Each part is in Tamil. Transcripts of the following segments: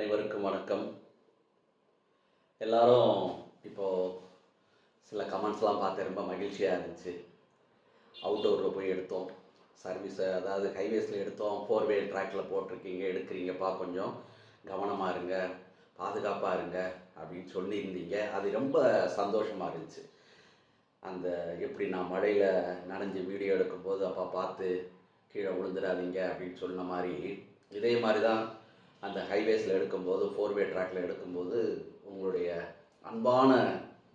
அனைவருக்கும் வணக்கம். எல்லாரும் இப்போது சில கமெண்ட்ஸ்லாம் பார்த்து ரொம்ப மகிழ்ச்சியாக இருந்துச்சு. அவுட்டோரில் போய் எடுத்தோம், சர்வீஸை அதாவது ஹைவேஸில் எடுத்தோம், 4 வே ட்ராக்கில் போட்டிருக்கீங்க, எடுக்கிறீங்கப்பா, கொஞ்சம் கவனமாக இருங்க, பாதுகாப்பாக இருங்க அப்படின்னு சொல்லியிருந்தீங்க. அது ரொம்ப சந்தோஷமாக இருந்துச்சு. அந்த எப்படி நான் மழையில் நனைஞ்சு வீடியோ எடுக்கும்போது அப்போ பார்த்து கீழே விழுந்துடாதீங்க அப்படின்னு சொன்ன மாதிரி, இதே மாதிரி தான் அந்த ஹைவேஸில் எடுக்கும்போது 4 வே ட்ராக்கில் எடுக்கும்போது உங்களுடைய அன்பான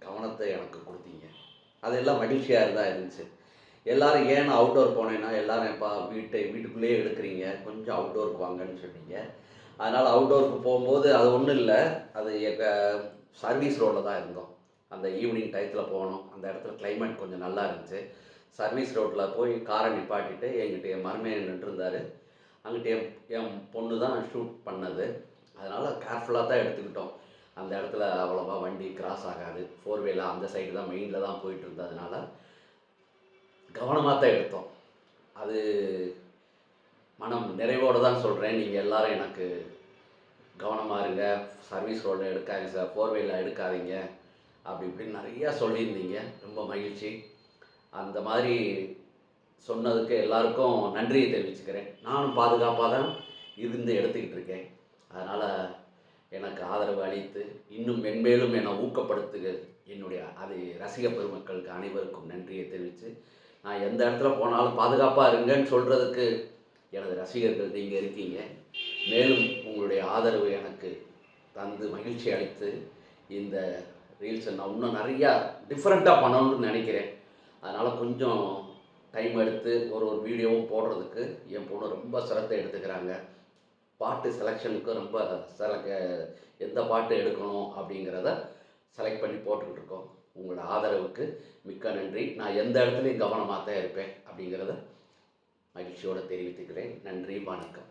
கவனத்தை எனக்கு கொடுத்தீங்க. அதெல்லாம் மகிழ்ச்சியாக தான் இருந்துச்சு. எல்லோரும் ஏன் அவுட்டோர் போனேன்னா, எல்லோரும் எப்பா வீட்டுக்குள்ளேயே எடுக்கிறீங்க, கொஞ்சம் அவுட்டோருக்கு வாங்கன்னு சொன்னீங்க. அதனால் அவுட்டோருக்கு போகும்போது அது ஒன்றும் இல்லை, அது எங்கள் சர்வீஸ் ரோடில் தான் இருந்தோம். அந்த ஈவினிங் டயத்தில் போனோம். அந்த இடத்துல கிளைமேட் கொஞ்சம் நல்லா இருந்துச்சு. சர்வீஸ் ரோட்டில் போய் காரை நிப்பாட்டிட்டு என்கிட்ட என் மருமகன் நின்றுருந்தார். அங்கிட்ட என் பொண்ணு தான் ஷூட் பண்ணது. அதனால் கேர்ஃபுல்லாக தான் எடுத்துக்கிட்டோம். அந்த இடத்துல அவ்வளோவா வண்டி கிராஸ் ஆகாது. 4 வேல அந்த சைடு தான் மெயினில் தான் போயிட்டு இருந்ததுனால கவனமாக தான் எடுத்தோம். அது மனம் நிறைவோடு தான் சொல்கிறேன். நீங்கள் எல்லோரும் எனக்கு கவனமாக இருங்க, சர்வீஸ் ரோடில் எடுக்காதீங்க சார், 4 வேல எடுக்காதீங்க அப்படி இப்படின்னு நிறையா சொல்லியிருந்தீங்க. ரொம்ப மகிழ்ச்சி. அந்த மாதிரி சொன்னதுக்கு எல்லாருக்கும் நன்றியை தெரிவிச்சுக்கிறேன். நானும் பாதுகாப்பாக தான் இருந்து எடுத்துக்கிட்டு இருக்கேன். அதனால் எனக்கு ஆதரவு அளித்து இன்னும் மென்மேலும் என்னை ஊக்கப்படுத்துக என்னுடைய அது ரசிக பெருமக்களுக்கு அனைவருக்கும் நன்றியை தெரிவித்து, நான் எந்த இடத்துல போனாலும் பாதுகாப்பாக இருங்கன்னு சொல்கிறதுக்கு எனது ரசிகர்கள் நீங்கள் இருக்கீங்க. மேலும் உங்களுடைய ஆதரவு எனக்கு தந்து மகிழ்ச்சி அளித்து இந்த ரீல்ஸை நான் இன்னும் நிறையா டிஃப்ரெண்ட்டாக பண்ணணும்னு நினைக்கிறேன். அதனால் கொஞ்சம் டைம் எடுத்து ஒரு வீடியோவும் போடுறதுக்கு என் பொண்ணு ரொம்ப சிரத்தை எடுத்துக்கிறாங்க. பாட்டு செலெக்ஷனுக்கு ரொம்ப எந்த பாட்டு எடுக்கணும் அப்படிங்கிறத செலக்ட் பண்ணி போட்டுக்கிட்டு இருக்கோம். உங்களோட ஆதரவுக்கு மிக்க நன்றி. நான் எந்த இடத்துலையும் கவனமாக தான் இருப்பேன் அப்படிங்கிறத மகிழ்ச்சியோடு தெரிவித்துக்கிறேன். நன்றி, வணக்கம்.